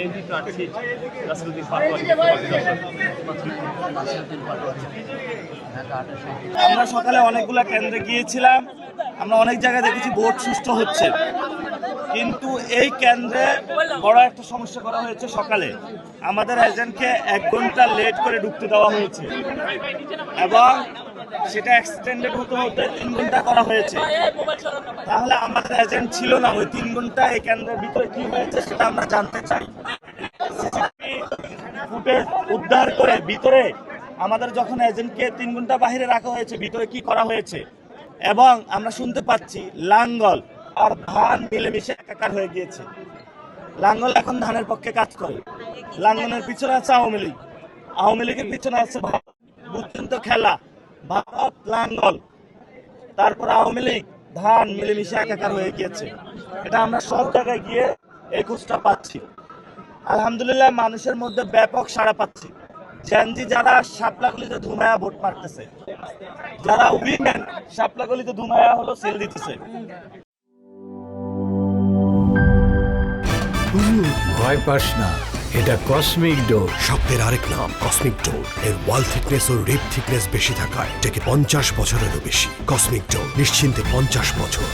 AG প্রার্থী নাসিরউদ্দিন পাটোয়ারি। আমরা সকালে অনেকগুলো কেন্দ্রে গিয়েছিলাম, আমরা অনেক জায়গায় দেখেছি ভোট সুষ্ঠু হচ্ছে, কিন্তু এই কেন্দ্রে বড় একটা সমস্যা করা হয়েছে। সকালে আমাদের এজেন্টকে 1 ঘন্টা লেট করে ঢুকতে দেওয়া হয়েছে এবং সেটা এক্সটেন্ডেড হতে হতে 3 ঘন্টা করা হয়েছে। তাহলে আমাদের এজেন্ট ছিল না ওই 3 ঘন্টা এই কেন্দ্রের ভিতরে কি হয়েছে সেটা আমরা জানতে চাই। ফুটেজ উদ্ধার করে ভিতরে আমাদের যখন এজেন্টকে 3 ঘন্টা বাহিরে রাখা হয়েছে, ভিতরে কি করা হয়েছে, এবং আমরা শুনতে পাচ্ছি লাঙ্গল আর ধান মিলেমিশে একাকার হয়ে গিয়েছে। লাঙ্গল এখন ধানের পক্ষে কাজ করে, লাঙ্গলের পিছনে আছে আওয়ামী লীগ, আওয়ামী লীগের পিছনে আছে ভারত। বুঝছেন তো খেলা, ভারত লাঙ্গল তারপর আওয়ামী লীগ ধান মিলেমিশে একাকার হয়ে গিয়েছে। এটা আমরা সব জায়গায় গিয়ে এই খোঁজটা পাচ্ছি। আলহামদুলিল্লাহ মানুষের মধ্যে ব্যাপক সাড়া পাচ্ছি। জেনজি যারা শাপলাগলিতে ধুমায়া ভোট মারতেছে, যারা উইমেন শাপলাগলিতে ধুমায়া হলো সেল দিতেছে। ভয় পাস না, এটা কসমিক ডোর। শব্দের আরেক নাম কসমিক ডোর। এর ওয়াল থিকনেস ও রিপ থিকনেস বেশি থাকায় এটাকে 50 বছরেরও বেশি। কসমিক ডোর, নিশ্চিন্তে 50 বছর।